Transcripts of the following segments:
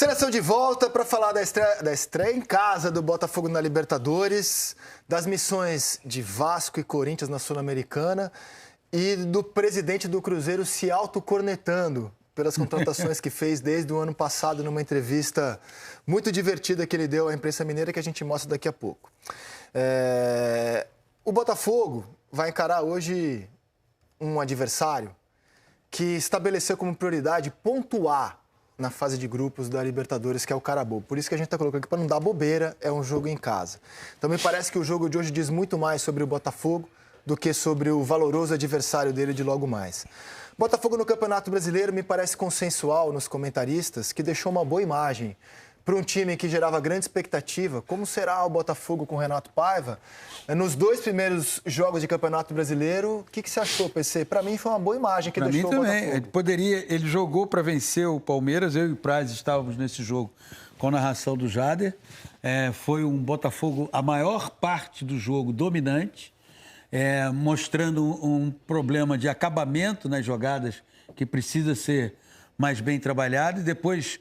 Seleção de volta para falar da estreia em casa do Botafogo na Libertadores, das missões de Vasco e Corinthians na Sul-Americana e do presidente do Cruzeiro se autocornetando pelas contratações que fez desde o ano passado numa entrevista muito divertida que ele deu à imprensa mineira que a gente mostra daqui a pouco. O Botafogo vai encarar hoje um adversário que estabeleceu como prioridade pontuar na fase de grupos da Libertadores, que é o Carabobo. Por isso que a gente está colocando aqui, para não dar bobeira, é um jogo em casa. Então me parece que o jogo de hoje diz muito mais sobre o Botafogo do que sobre o valoroso adversário dele de logo mais. Botafogo no Campeonato Brasileiro me parece consensual nos comentaristas, que deixou uma boa imagem para um time que gerava grande expectativa. Como será o Botafogo com o Renato Paiva? Nos 2 primeiros jogos de Campeonato Brasileiro, o que você achou, PC? Para mim foi uma boa imagem que deixou o Botafogo. Ele jogou para vencer o Palmeiras, eu e o Praz estávamos nesse jogo com a narração do Jader. Foi um Botafogo, a maior parte do jogo, dominante, mostrando um problema de acabamento nas jogadas que precisa ser mais bem trabalhado. E depois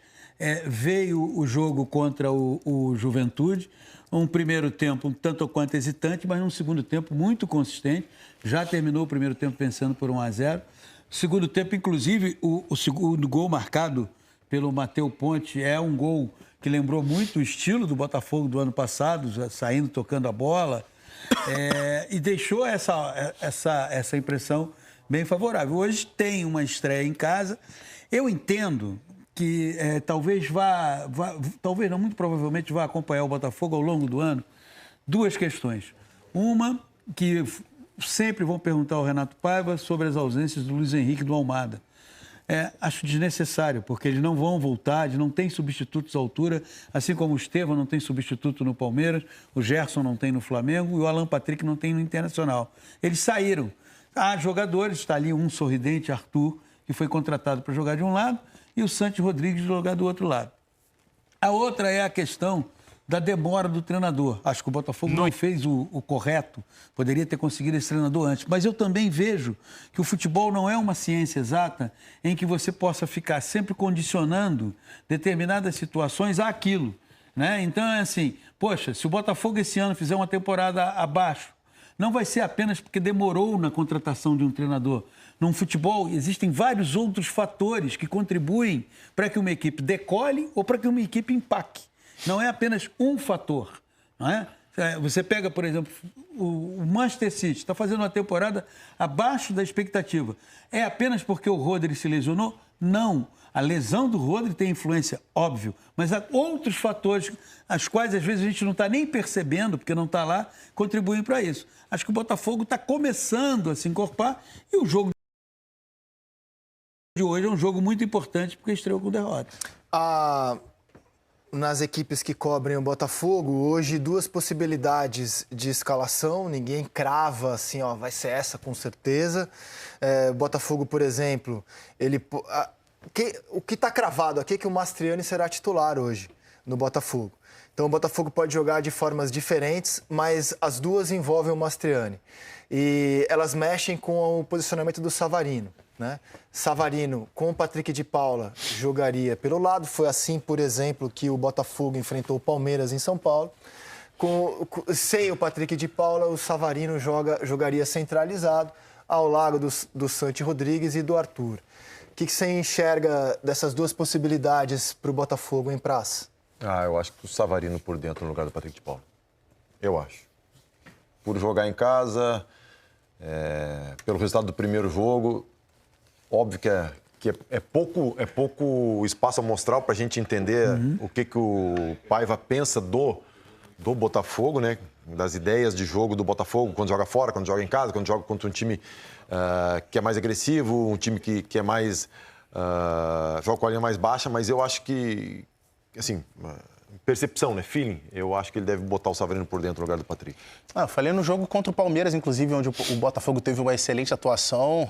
veio o jogo contra o Juventude, um primeiro tempo um tanto quanto hesitante, mas um segundo tempo muito consistente. Já terminou o primeiro tempo vencendo por 1-0. Segundo tempo, inclusive, o segundo gol marcado pelo Matheus Ponte é um gol que lembrou muito o estilo do Botafogo do ano passado, já saindo, tocando a bola, e deixou essa impressão bem favorável. Hoje tem uma estreia em casa. Eu entendo que talvez talvez não, muito provavelmente vá acompanhar o Botafogo ao longo do ano, 2 questões. Uma, que sempre vão perguntar ao Renato Paiva sobre as ausências do Luiz Henrique e do Almada. Acho desnecessário, porque eles não vão voltar, eles não têm substitutos à altura, assim como o Estevão não tem substituto no Palmeiras, o Gerson não tem no Flamengo e o Alan Patrick não tem no Internacional. Eles saíram. Há jogadores, está ali um sorridente, Arthur, que foi contratado para jogar de um lado, e o Santos Rodrigues jogar do outro lado. A outra é a questão da demora do treinador. Acho que o Botafogo não fez o correto, poderia ter conseguido esse treinador antes. Mas eu também vejo que o futebol não é uma ciência exata em que você possa ficar sempre condicionando determinadas situações àquilo, né? Então é assim, poxa, se o Botafogo esse ano fizer uma temporada abaixo, não vai ser apenas porque demorou na contratação de um treinador. No futebol, existem vários outros fatores que contribuem para que uma equipe decole ou para que uma equipe empaque. Não é apenas um fator, não é? Você pega, por exemplo, o Manchester City, está fazendo uma temporada abaixo da expectativa. É apenas porque o Rodri se lesionou? Não. A lesão do Rodri tem influência, óbvio, mas há outros fatores, as quais às vezes a gente não está nem percebendo, porque não está lá, contribuem para isso. Acho que o Botafogo está começando a se encorpar e o jogo de hoje é um jogo muito importante porque estreou com derrota. Nas equipes que cobrem o Botafogo, hoje 2 possibilidades de escalação, ninguém crava assim, vai ser essa com certeza. O Botafogo, por exemplo, o que está cravado aqui é que o Mastriani será titular hoje no Botafogo. Então o Botafogo pode jogar de formas diferentes, mas as 2 envolvem o Mastriani. E elas mexem com o posicionamento do Savarino, né? Savarino, com o Patrick de Paula, jogaria pelo lado. Foi assim, por exemplo, que o Botafogo enfrentou o Palmeiras em São Paulo. Sem o Patrick de Paula, o Savarino jogaria centralizado ao lado do Santos Rodrigues e do Arthur. O que você enxerga dessas 2 possibilidades para o Botafogo em praça? Eu acho que o Savarino por dentro no lugar do Patrick de Paula. Eu acho. Por jogar em casa, pelo resultado do primeiro jogo, óbvio que é pouco espaço amostral para a gente entender o que o Paiva pensa do Botafogo, né? Das ideias de jogo do Botafogo, quando joga fora, quando joga em casa, quando joga contra um time que é mais agressivo, um time que é mais... joga com a linha mais baixa, mas eu acho que, assim, percepção, né? Feeling, eu acho que ele deve botar o Savarino por dentro no lugar do Patrick. Eu falei no jogo contra o Palmeiras, inclusive, onde o Botafogo teve uma excelente atuação.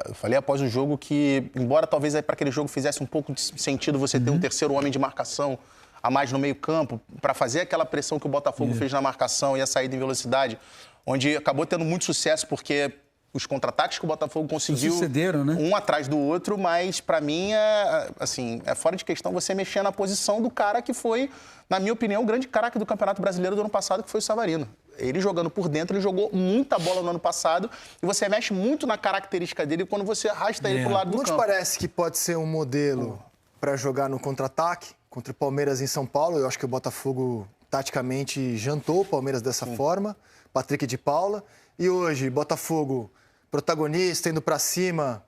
Eu falei após o jogo que, embora talvez para aquele jogo fizesse um pouco de sentido você ter um terceiro homem de marcação a mais no meio-campo, para fazer aquela pressão que o Botafogo fez na marcação e a saída em velocidade, onde acabou tendo muito sucesso, porque os contra-ataques que o Botafogo conseguiu, sucederam, né? Um atrás do outro, mas para mim é fora de questão você mexer na posição do cara que foi, na minha opinião, o grande craque do Campeonato Brasileiro do ano passado, que foi o Savarino. Ele jogando por dentro, ele jogou muita bola no ano passado e você mexe muito na característica dele quando você arrasta ele pro lado do campo. Não te parece que pode ser um modelo para jogar no contra-ataque contra o Palmeiras em São Paulo? Eu acho que o Botafogo taticamente jantou o Palmeiras dessa forma, Patrick de Paula, e hoje Botafogo protagonista, indo para cima,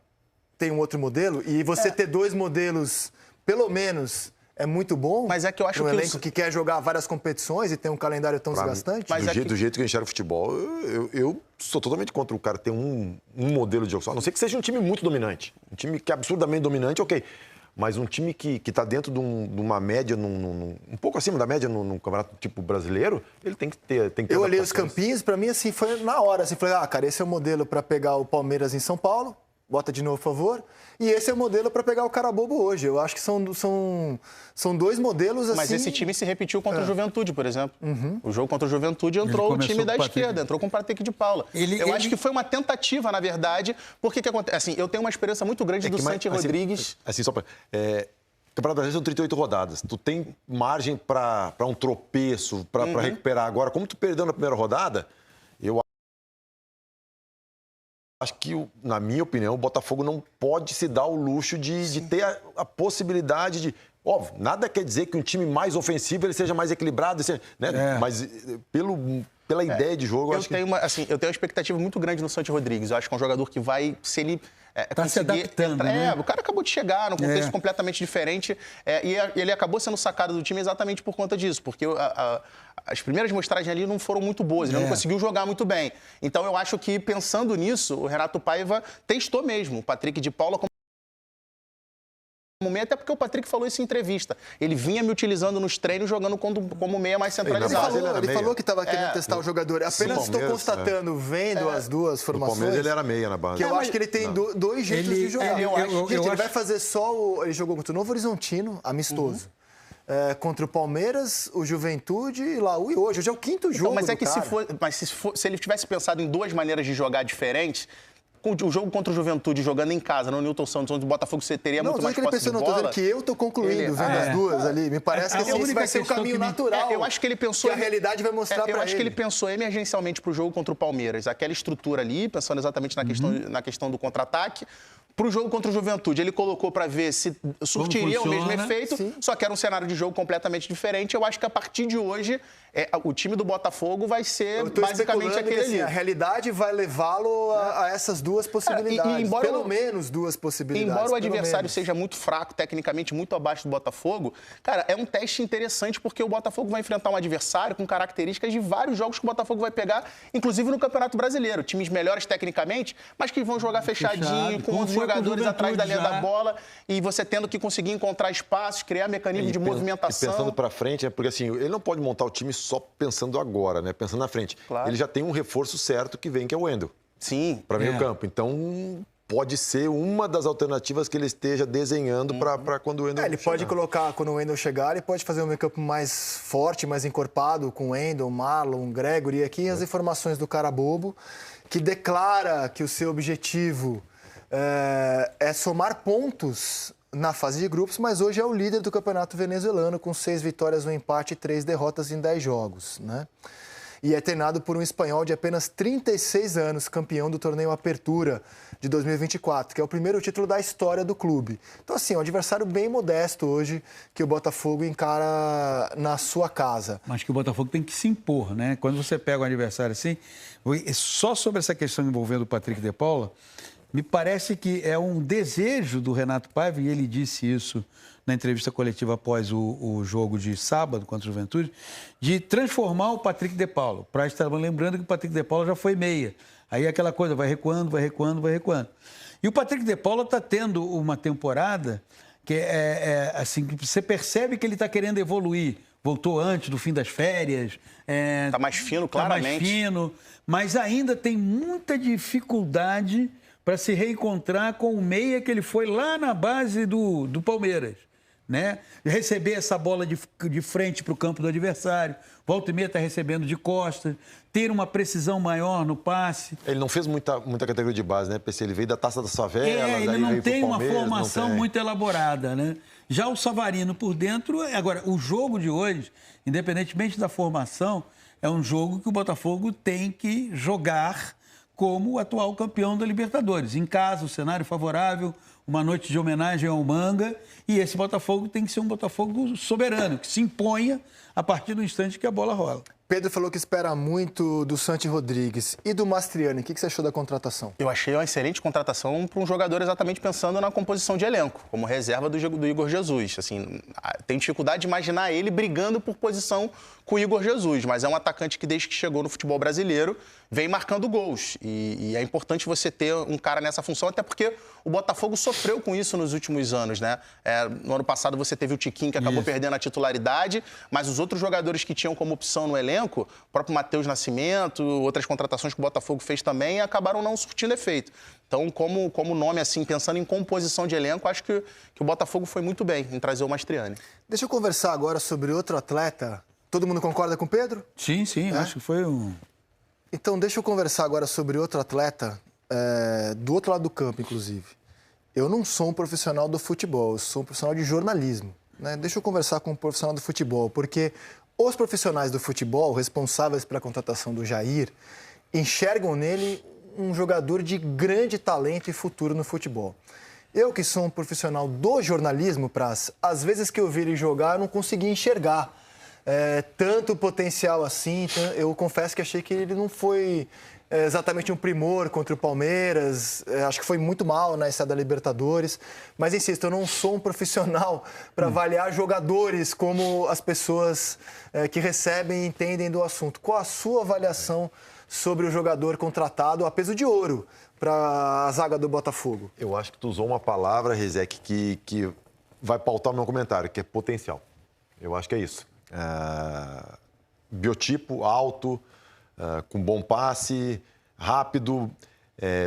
tem um outro modelo, e você ter dois modelos, pelo menos, é muito bom. Mas é que eu acho um que elenco que quer jogar várias competições e tem um calendário tão desgastante. Mas do jeito que eu enxergo o futebol, eu sou totalmente contra o cara ter um modelo de jogo só. A não ser que seja um time muito dominante. Um time que é absurdamente dominante, ok. Mas um time que está dentro de uma média, um pouco acima da média num campeonato tipo brasileiro, ele tem que ter eu olhei os campinhos, para mim, assim, foi na hora. Assim, falei, cara, esse é o modelo para pegar o Palmeiras em São Paulo. Bota de novo, por favor. E esse é o modelo para pegar o Carabobo hoje. Eu acho que são dois modelos assim... Mas esse time se repetiu contra o Juventude, por exemplo. O jogo contra o Juventude entrou o time da esquerda, entrou com o Patrick de Paula. Eu acho que foi uma tentativa, na verdade, porque que acontece? Assim, eu tenho uma experiência muito grande do Santi Rodrigues. Assim, só para... Campeonato Brasileiro são 38 rodadas. Tu tem margem para um tropeço, para recuperar. Agora, como tu perdeu na primeira rodada, eu acho que, na minha opinião, o Botafogo não pode se dar o luxo de ter a possibilidade de... Óbvio, nada quer dizer que um time mais ofensivo ele seja mais equilibrado, né? Mas pela ideia de jogo, eu acho que... eu tenho uma expectativa muito grande no Santi Rodrigues. Eu acho que é um jogador que vai, se ele... Tá se adaptando, né? O cara acabou de chegar num contexto completamente diferente e ele acabou sendo sacado do time exatamente por conta disso, porque as primeiras mostragens ali não foram muito boas, ele não conseguiu jogar muito bem. Então eu acho que, pensando nisso, o Renato Paiva testou mesmo o Patrick de Paula como meia, até porque o Patrick falou isso em entrevista. Ele vinha me utilizando nos treinos, jogando como meia mais centralizado. Ele falou que estava querendo testar o jogador. Apenas estou constatando, vendo as duas formações. O Palmeiras ele era meia na base. Que eu acho que ele tem dois jeitos de jogar. Ele vai fazer ele jogou contra o Novo Horizontino, amistoso. Contra o Palmeiras, o Juventude e Laú e hoje. Hoje é o quinto jogo. Mas é que se ele tivesse pensado em duas maneiras de jogar diferentes, o jogo contra o Juventude jogando em casa, no Newton Santos, onde o Botafogo você teria muito mais posse de bola. Não, tô dizendo que eu tô concluindo, vendo as duas ali. Me parece que esse vai ser o caminho natural. Eu acho que ele pensou... Que a realidade vai mostrar pra ele. Eu acho que ele pensou emergencialmente pro jogo contra o Palmeiras. Aquela estrutura ali, pensando exatamente na questão do contra-ataque. Para o jogo contra o Juventude, ele colocou para ver se surtiria o mesmo efeito, só que era um cenário de jogo completamente diferente. Eu acho que a partir de hoje, o time do Botafogo vai ser basicamente aquele ali. A realidade vai levá-lo a essas duas possibilidades, pelo menos duas possibilidades. Embora o adversário seja muito fraco, tecnicamente muito abaixo do Botafogo, cara, é um teste interessante porque o Botafogo vai enfrentar um adversário com características de vários jogos que o Botafogo vai pegar, inclusive no Campeonato Brasileiro. Times melhores tecnicamente, mas que vão jogar fechadinho, com outros jogadores atrás da linha da bola e você tendo que conseguir encontrar espaços, criar mecanismos de movimentação. E pensando para frente, porque assim, ele não pode montar o time só pensando agora, né? Pensando na frente. Claro. Ele já tem um reforço certo que vem, que é o Wendel. Sim. Para meio campo. Então, pode ser uma das alternativas que ele esteja desenhando para quando o Wendel ele chegar. Pode colocar, quando o Wendel chegar, ele pode fazer um meio campo mais forte, mais encorpado, com Wendel, Marlon, Gregory. E aqui as informações do Carabobo, que declara que o seu objetivo é somar pontos na fase de grupos, mas hoje é o líder do campeonato venezuelano, com 6 vitórias, 1 empate e 3 derrotas em 10 jogos, né? E é treinado por um espanhol de apenas 36 anos, campeão do torneio Apertura de 2024, que é o primeiro título da história do clube. Então, assim, é um adversário bem modesto hoje que o Botafogo encara na sua casa. Mas que o Botafogo tem que se impor, né? Quando você pega um adversário assim, só sobre essa questão envolvendo o Patrick de Paula, me parece que é um desejo do Renato Paiva, e ele disse isso na entrevista coletiva após o jogo de sábado contra o Juventude, de transformar o Patrick de Paula. Para estar lembrando que o Patrick de Paula já foi meia. Aí aquela coisa vai recuando, vai recuando, vai recuando. E o Patrick de Paula está tendo uma temporada que assim, que você percebe que ele está querendo evoluir. Voltou antes do fim das férias. Está mais fino, claramente. Está mais fino, mas ainda tem muita dificuldade para se reencontrar com o meia que ele foi lá na base do Palmeiras. né? Receber essa bola de frente para o campo do adversário, volta e meia está recebendo de costas, ter uma precisão maior no passe. Ele não fez muita categoria de base, né, PC? Ele veio da Taça das Favelas, ele não veio tem pro uma Palmeiras, formação muito elaborada, né? Já o Savarino por dentro, agora, o jogo de hoje, independentemente da formação, é um jogo que o Botafogo tem que jogar como o atual campeão da Libertadores. Em casa, o cenário favorável, uma noite de homenagem ao Manga, e esse Botafogo tem que ser um Botafogo soberano, que se imponha a partir do instante que a bola rola. Pedro falou que espera muito do Santi Rodrigues e do Mastriani. O que você achou da contratação? Eu achei uma excelente contratação para um jogador exatamente pensando na composição de elenco, como reserva do Igor Jesus. Assim, tem dificuldade de imaginar ele brigando por posição com o Igor Jesus, mas é um atacante que desde que chegou no futebol brasileiro vem marcando gols. E é importante você ter um cara nessa função, até porque o Botafogo sofreu com isso nos últimos anos, né? No ano passado você teve o Tiquinho, que acabou perdendo a titularidade, mas os outros jogadores que tinham como opção no elenco, o próprio Matheus Nascimento, outras contratações que o Botafogo fez também, acabaram não surtindo efeito. Então, como nome, assim, pensando em composição de elenco, acho que o Botafogo foi muito bem em trazer o Mastriani. Deixa eu conversar agora sobre outro atleta. Todo mundo concorda com o Pedro? Sim, acho que foi um... Então, deixa eu conversar agora sobre outro atleta, do outro lado do campo, inclusive. Eu não sou um profissional do futebol, eu sou um profissional de jornalismo, né? Deixa eu conversar com um profissional do futebol, porque os profissionais do futebol, responsáveis pela contratação do Jair, enxergam nele um jogador de grande talento e futuro no futebol. Eu, que sou um profissional do jornalismo, Praz, às vezes que eu vi ele jogar, eu não consegui enxergar tanto potencial assim. Eu confesso que achei que ele não foi exatamente um primor contra o Palmeiras. Acho que foi muito mal na estreia da Libertadores. Mas, insisto, eu não sou um profissional para avaliar jogadores como as pessoas que recebem e entendem do assunto. Qual a sua avaliação sobre o jogador contratado a peso de ouro para a zaga do Botafogo? Eu acho que tu usou uma palavra, Rezec, que vai pautar o meu comentário, que é potencial. Eu acho que é isso. Biotipo alto, com bom passe, rápido,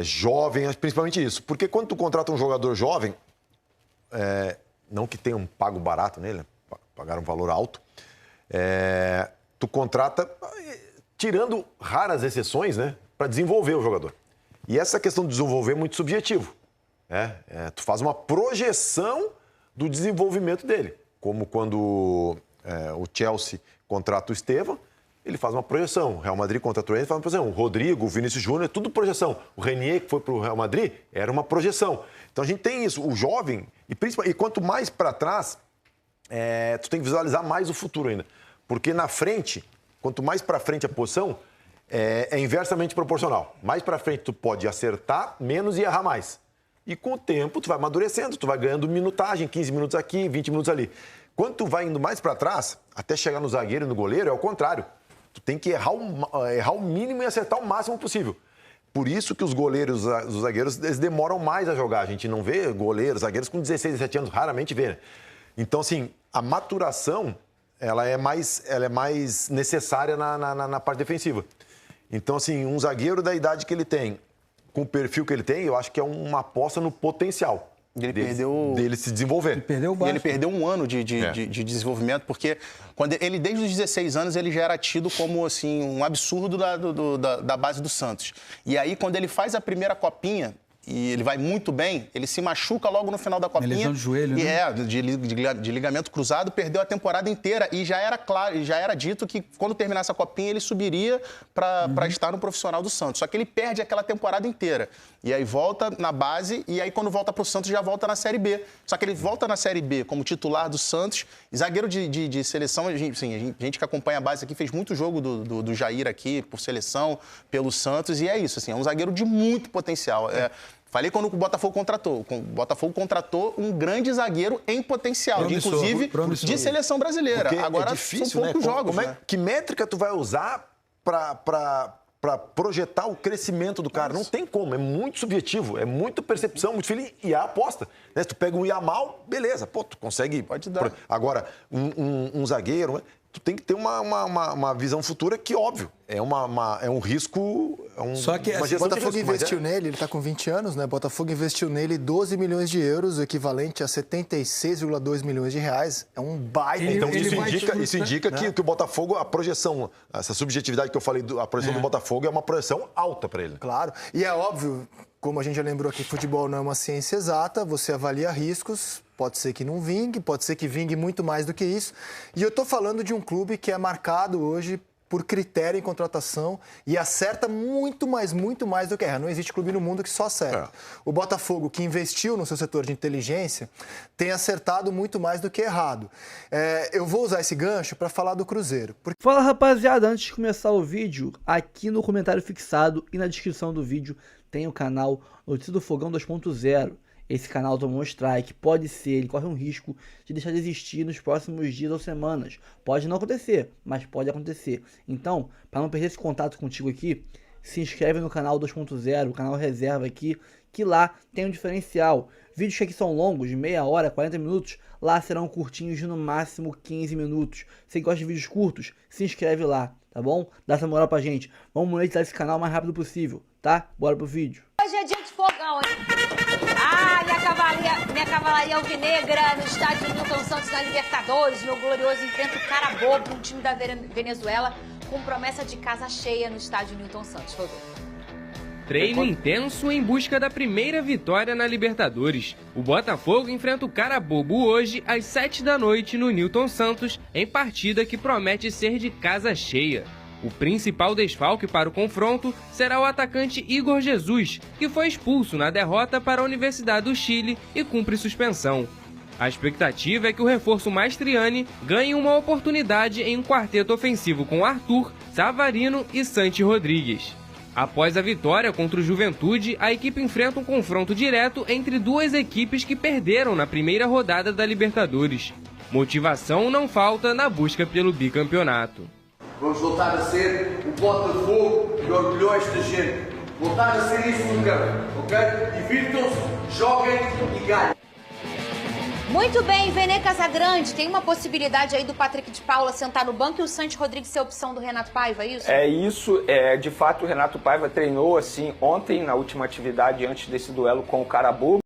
jovem, principalmente isso. Porque quando tu contrata um jogador jovem, não que tenha um pago barato nele, pagar um valor alto, tu contrata, tirando raras exceções, né, para desenvolver o jogador. E essa questão de desenvolver é muito subjetivo. Tu faz uma projeção do desenvolvimento dele, como quando o Chelsea contrata o Estevão, ele faz uma projeção. O Real Madrid contratou ele, faz uma projeção. O Rodrigo, o Vinícius Júnior, é tudo projeção. O Renier, que foi para o Real Madrid, era uma projeção. Então a gente tem isso. O jovem, e quanto mais para trás, tu tem que visualizar mais o futuro ainda. Porque na frente, quanto mais para frente a posição, é inversamente proporcional. Mais para frente tu pode acertar menos e errar mais. E com o tempo tu vai amadurecendo, tu vai ganhando minutagem, 15 minutos aqui, 20 minutos ali. Quando tu vai indo mais para trás, até chegar no zagueiro e no goleiro, é o contrário. Tu tem que errar o mínimo e acertar o máximo possível. Por isso que os goleiros, os zagueiros, eles demoram mais a jogar. A gente não vê goleiros, zagueiros com 16, 17 anos, raramente vê, né? Então, assim, a maturação, ela é mais necessária na parte defensiva. Então, assim, um zagueiro da idade que ele tem, com o perfil que ele tem, eu acho que é uma aposta no potencial. Dele se desenvolver. Ele perdeu um ano de desenvolvimento, porque desde os 16 anos ele já era tido como assim, um absurdo da base do Santos. E aí, quando ele faz a primeira copinha, e ele vai muito bem, ele se machuca logo no final da copinha. Lesão de joelho, né? De ligamento cruzado, perdeu a temporada inteira. E já era claro, já era dito que quando terminasse a copinha ele subiria para estar no profissional do Santos. Só que ele perde aquela temporada inteira. E aí volta na base, e aí quando volta para o Santos já volta na Série B. Só que ele volta na Série B como titular do Santos. Zagueiro de seleção, a gente que acompanha a base aqui fez muito jogo do Jair aqui, por seleção, pelo Santos. E é isso, assim, é um zagueiro de muito potencial. Falei quando o Botafogo contratou. O Botafogo contratou um grande zagueiro em potencial, inclusive de seleção brasileira. Porque agora, é difícil, são poucos jogos. Que métrica tu vai usar para projetar o crescimento do cara? Não tem como, é muito subjetivo, é muita percepção, muito feeling e a aposta. Se tu pega um Yamal, beleza, tu consegue... Pode dar. Agora, um zagueiro tu tem que ter uma visão futura que, óbvio, é um risco. Só que o Botafogo investiu nele, ele está com 20 anos, né? O Botafogo investiu nele 12 milhões de euros, o equivalente a 76,2 milhões de reais. É um baita. Então, isso indica que o Botafogo, a projeção, essa subjetividade que eu falei, a projeção do Botafogo é uma projeção alta para ele. Claro. E é óbvio, como a gente já lembrou aqui, futebol não é uma ciência exata, você avalia riscos, pode ser que não vingue, pode ser que vingue muito mais do que isso. E eu estou falando de um clube que é marcado hoje por critério em contratação e acerta muito mais do que erra. Não existe clube no mundo que só acerta. O Botafogo, que investiu no seu setor de inteligência, tem acertado muito mais do que errado. Eu vou usar esse gancho para falar do Cruzeiro. Fala, rapaziada, antes de começar o vídeo, aqui no comentário fixado e na descrição do vídeo tem o canal Notícia do Fogão 2.0. Esse canal tomou um strike, pode ser, ele corre um risco de deixar de existir nos próximos dias ou semanas. Pode não acontecer, mas pode acontecer. Então, para não perder esse contato contigo aqui, se inscreve no canal 2.0, o canal reserva aqui, que lá tem um diferencial. Vídeos que aqui são longos, de meia hora, 40 minutos, lá serão curtinhos de no máximo 15 minutos. Se gosta de vídeos curtos, se inscreve lá, tá bom? Dá essa moral pra gente. Vamos monetizar esse canal o mais rápido possível, tá? Bora pro vídeo. Hoje é dia de fogão, hein? Minha cavalaria alvinegra no estádio Newton Santos na Libertadores. Meu glorioso enfrenta o Carabobo, um time da Venezuela, com promessa de casa cheia no estádio Newton Santos. Rodolfo. Treino intenso em busca da primeira vitória na Libertadores. O Botafogo enfrenta o Carabobo hoje às 7 da noite no Newton Santos, em partida que promete ser de casa cheia. O principal desfalque para o confronto será o atacante Igor Jesus, que foi expulso na derrota para a Universidade do Chile e cumpre suspensão. A expectativa é que o reforço Mastriani ganhe uma oportunidade em um quarteto ofensivo com Arthur, Savarino e Santi Rodrigues. Após a vitória contra o Juventude, a equipe enfrenta um confronto direto entre duas equipes que perderam na primeira rodada da Libertadores. Motivação não falta na busca pelo bicampeonato. Vamos voltar a ser o Botafogo que orgulhou esta gente. Voltar a ser isso no campo, ok? Divirtam-se, joguem e ganhem. Muito bem, Vene Casagrande, tem uma possibilidade aí do Patrick de Paula sentar no banco e o Santi Rodrigues ser a opção do Renato Paiva, é isso? É isso, de fato o Renato Paiva treinou assim ontem na última atividade antes desse duelo com o Carabobo.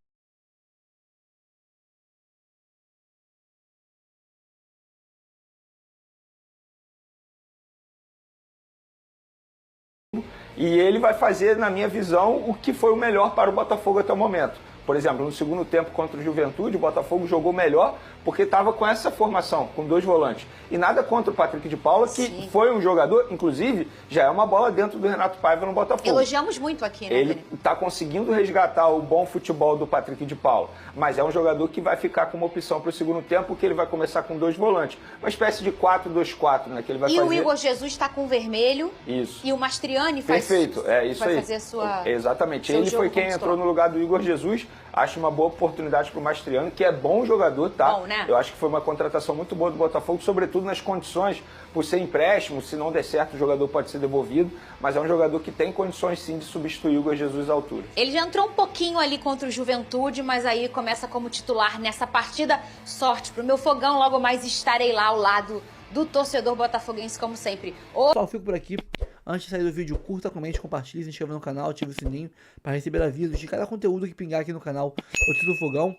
E ele vai fazer, na minha visão, o que foi o melhor para o Botafogo até o momento. Por exemplo, no segundo tempo contra o Juventude, o Botafogo jogou melhor porque estava com essa formação, com dois volantes. E nada contra o Patrick de Paula, que Sim. foi um jogador, inclusive, já é uma bola dentro do Renato Paiva no Botafogo. Elogiamos muito aqui, né, Ele Vene? está conseguindo resgatar o bom futebol do Patrick de Paula, mas é um jogador que vai ficar como opção para o segundo tempo, que ele vai começar com dois volantes. Uma espécie de 4-2-4, né? Que ele vai E fazer. o Igor Jesus está com vermelho. Isso. E o Mastriani faz... Perfeito, é isso vai aí. fazer a sua... Exatamente. seu Ele jogo foi quem como entrou no lugar do Igor Jesus. Acho uma boa oportunidade para o Mastriani, que é bom jogador, tá? Bom, né? Eu acho que foi uma contratação muito boa do Botafogo, sobretudo nas condições, por ser empréstimo, se não der certo o jogador pode ser devolvido, mas é um jogador que tem condições sim de substituir o Igor Jesus à altura. Ele já entrou um pouquinho ali contra o Juventude, mas aí começa como titular nessa partida. Sorte pro meu fogão, logo mais estarei lá ao lado do torcedor botafoguense, como sempre. Pessoal, fico por aqui. Antes de sair do vídeo, curta, comente, compartilhe, se inscreva no canal, ative o sininho para receber avisos de cada conteúdo que pingar aqui no canal Notícia do Fogão.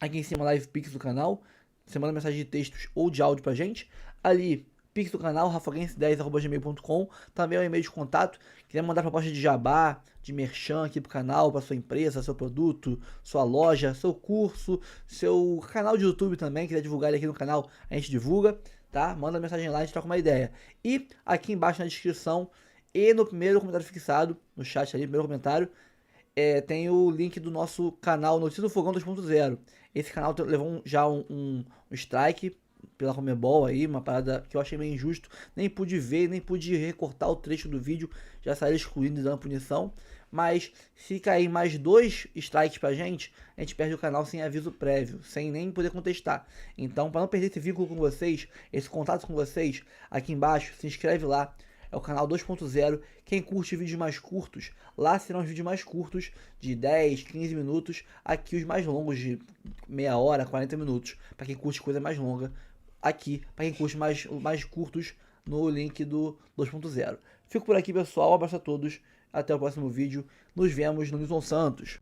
Aqui em cima, live pix do canal. Você manda mensagem de textos ou de áudio pra gente. Ali, pix do canal, rafaguense10@gmail.com. Também é um e-mail de contato. Quiser mandar proposta de jabá, de merchan aqui pro canal, pra sua empresa, seu produto, sua loja, seu curso, seu canal de YouTube também. Quiser divulgar ele aqui no canal, a gente divulga, tá? Manda mensagem lá, a gente troca uma ideia. E aqui embaixo na descrição e no primeiro comentário fixado, no chat ali, primeiro comentário, tem o link do nosso canal Notícia do Fogão 2.0. Esse canal levou já um strike pela Conmebol aí, uma parada que eu achei meio injusto. Nem pude ver, nem pude recortar o trecho do vídeo, já saiu excluindo e dando punição. Mas se cair mais 2 strikes pra gente, a gente perde o canal sem aviso prévio, sem nem poder contestar. Então, para não perder esse vínculo com vocês, esse contato com vocês, aqui embaixo, se inscreve lá. É o canal 2.0. Quem curte vídeos mais curtos, lá serão os vídeos mais curtos, de 10, 15 minutos. Aqui os mais longos, de meia hora, 40 minutos. Para quem curte coisa mais longa, aqui, para quem curte mais curtos, no link do 2.0. Fico por aqui, pessoal. Um abraço a todos. Até o próximo vídeo. Nos vemos no Nilton Santos.